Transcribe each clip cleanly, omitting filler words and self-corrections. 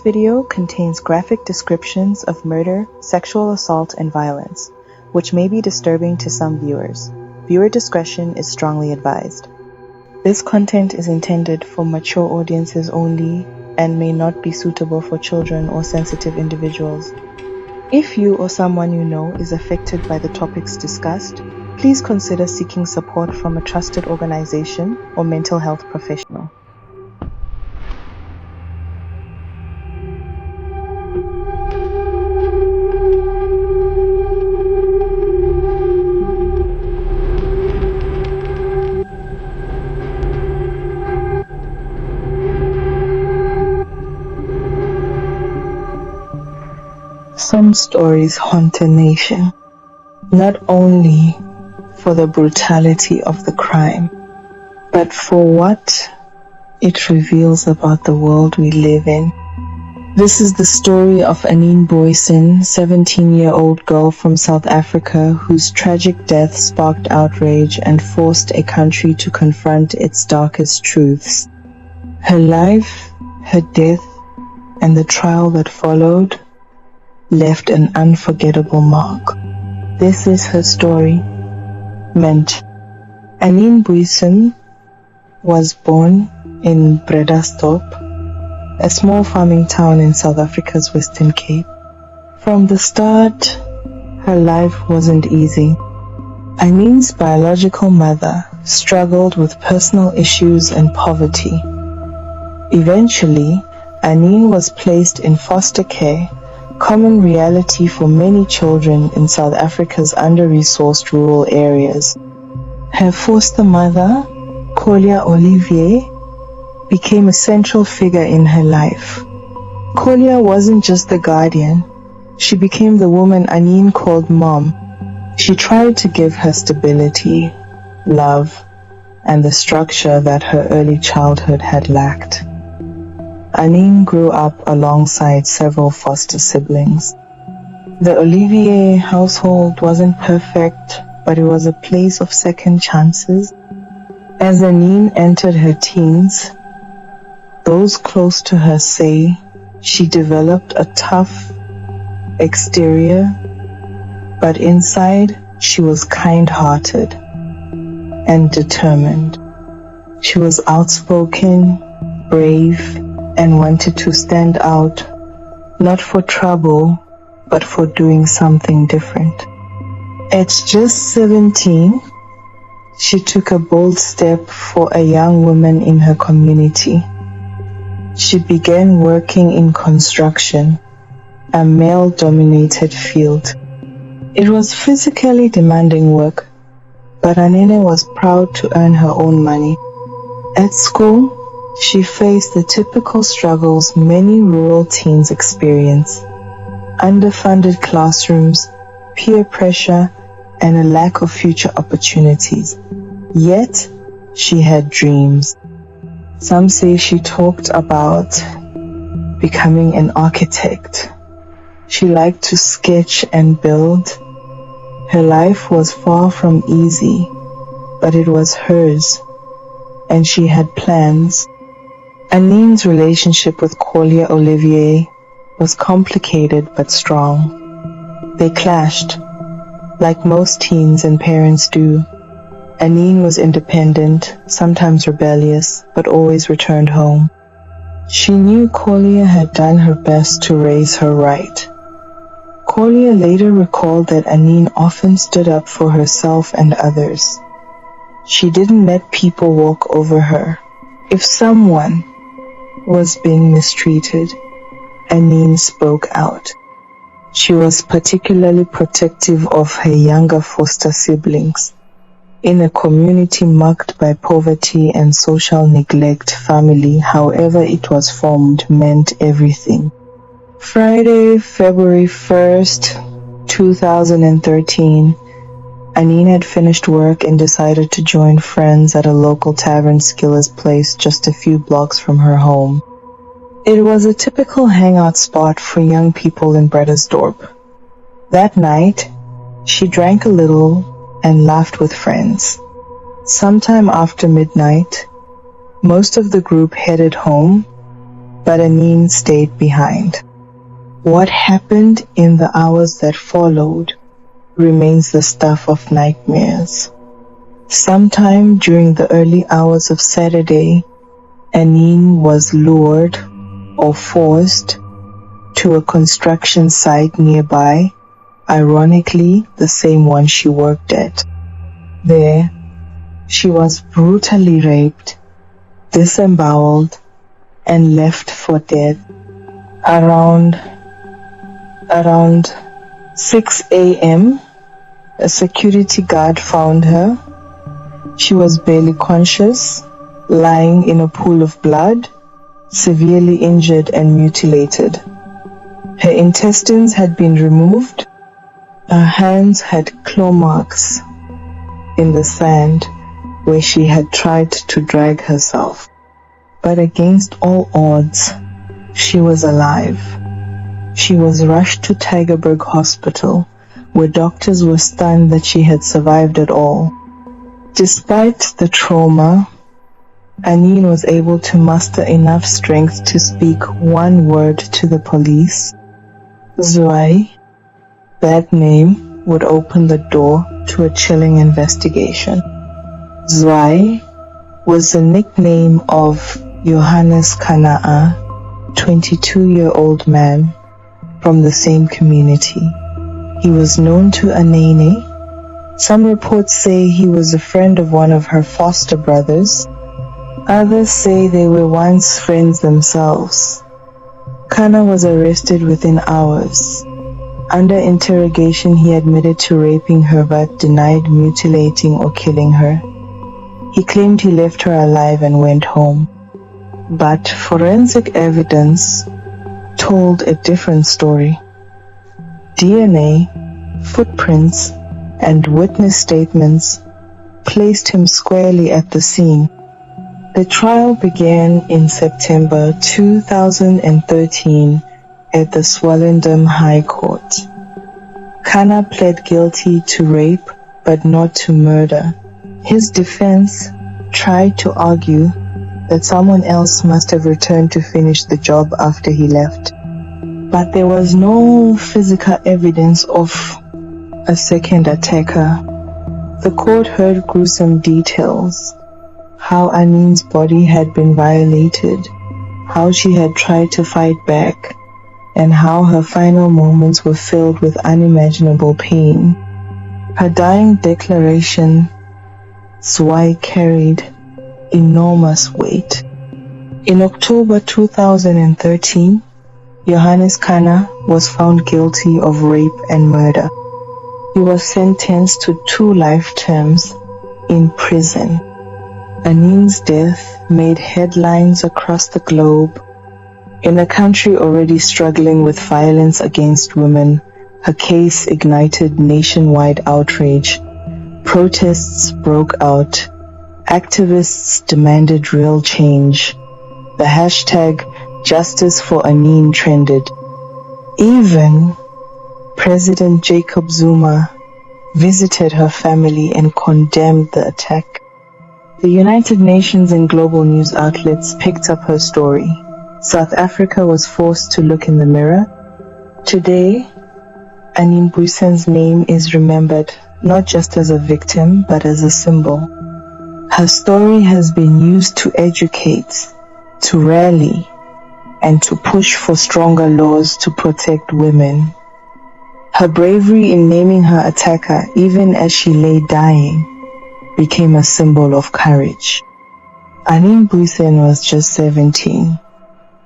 video contains graphic descriptions of murder, sexual assault, and violence, which may be disturbing to some viewers. Viewer discretion is strongly advised. This content is intended for mature audiences only and may not be suitable for children or sensitive individuals. If you or someone you know is affected by the topics discussed, please consider seeking support from a trusted organization or mental health professional. Some stories haunt a nation, not only for the brutality of the crime, but for what it reveals about the world we live in. This is the story of Anene Booysen, 17-year-old girl from South Africa whose tragic death sparked outrage and forced a country to confront its darkest truths. Her life, her death, and the trial that followed left an unforgettable mark. This is her story, meant. Anene Booysen was born in Bredasdorp, a small farming town in South Africa's Western Cape. From the start, her life wasn't easy. Anene's biological mother struggled with personal issues and poverty. Eventually, Anene was placed in foster care, common reality for many children in South Africa's under-resourced rural areas. Her foster mother, Collier Olivier, became a central figure in her life. Collier wasn't just the guardian, she became the woman Anene called Mom. She tried to give her stability, love, and the structure that her early childhood had lacked. Anene grew up alongside several foster siblings. The Olivier household wasn't perfect, but it was a place of second chances. As Anene entered her teens, those close to her say she developed a tough exterior, but inside she was kind-hearted and determined. She was outspoken, brave, and wanted to stand out, not for trouble, but for doing something different. At just 17, she took a bold step for a young woman in her community. She began working in construction, a male-dominated field. It was physically demanding work, but Anene was proud to earn her own money. At school, she faced the typical struggles many rural teens experience: underfunded classrooms, peer pressure, and a lack of future opportunities. Yet, she had dreams. Some say she talked about becoming an architect. She liked to sketch and build. Her life was far from easy, but it was hers, and she had plans. Anene's relationship with Collier Olivier was complicated but strong. They clashed, like most teens and parents do. Anene was independent, sometimes rebellious, but always returned home. She knew Collier had done her best to raise her right. Collier later recalled that Anene often stood up for herself and others. She didn't let people walk over her. If someone was being mistreated, Anene spoke out. She was particularly protective of her younger foster siblings. In a community marked by poverty and social neglect, family, however it was formed, meant everything. Friday, February 1st, 2013, Anene had finished work and decided to join friends at a local tavern Skiller's Place just a few blocks from her home. It was a typical hangout spot for young people in Bredasdorp. That night, she drank a little and laughed with friends. Sometime after midnight, most of the group headed home, but Anene stayed behind. What happened in the hours that followed remains the stuff of nightmares. Sometime during the early hours of Saturday, Anene was lured or forced to a construction site nearby, ironically the same one she worked at. There, she was brutally raped, disemboweled, and left for dead. Around 6 a.m., a security guard found her. She was barely conscious, lying in a pool of blood, severely injured and mutilated. Her intestines had been removed. Her hands had claw marks in the sand where she had tried to drag herself. But against all odds, she was alive. She was rushed to Tygerberg Hospital, where doctors were stunned that she had survived at all. Despite the trauma, Anene was able to muster enough strength to speak one word to the police. Zwei. That name would open the door to a chilling investigation. Zwei was the nickname of Johannes Kana'a, 22-year-old man from the same community. He was known to Anene. Some reports say he was a friend of one of her foster brothers. Others say they were once friends themselves. Kana was arrested within hours. Under interrogation, he admitted to raping her but denied mutilating or killing her. He claimed he left her alive and went home. But forensic evidence told a different story. DNA, footprints, and witness statements placed him squarely at the scene. The trial began in September 2013 at the Swellendam High Court. Kana pled guilty to rape but not to murder. His defense tried to argue that someone else must have returned to finish the job after he left. But there was no physical evidence of a second attacker. The court heard gruesome details: how Anene's body had been violated, how she had tried to fight back, and how her final moments were filled with unimaginable pain. Her dying declaration, Zwei carried enormous weight. In October 2013, Johannes Kana was found guilty of rape and murder. He was sentenced to 2 life terms in prison. Anene's death made headlines across the globe. In a country already struggling with violence against women, her case ignited nationwide outrage. Protests broke out. Activists demanded real change. The hashtag Justice for Anene trended. Even President Jacob Zuma visited her family and condemned the attack. The United Nations and global news outlets picked up her story. South Africa was forced to look in the mirror. Today, Anene Booysen's name is remembered not just as a victim, but as a symbol. Her story has been used to educate, to rally, and to push for stronger laws to protect women. Her bravery in naming her attacker, even as she lay dying, became a symbol of courage. Anene Booysen was just 17.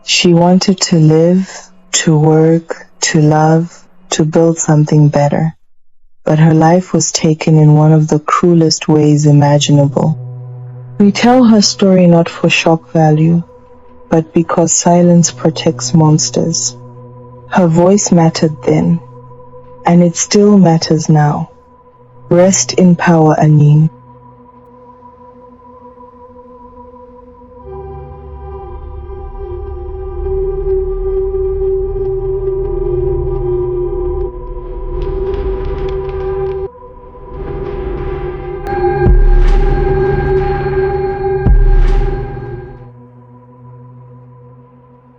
She wanted to live, to work, to love, to build something better. But her life was taken in one of the cruelest ways imaginable. We tell her story not for shock value, but because silence protects monsters. Her voice mattered then, and it still matters now. Rest in power, Anene.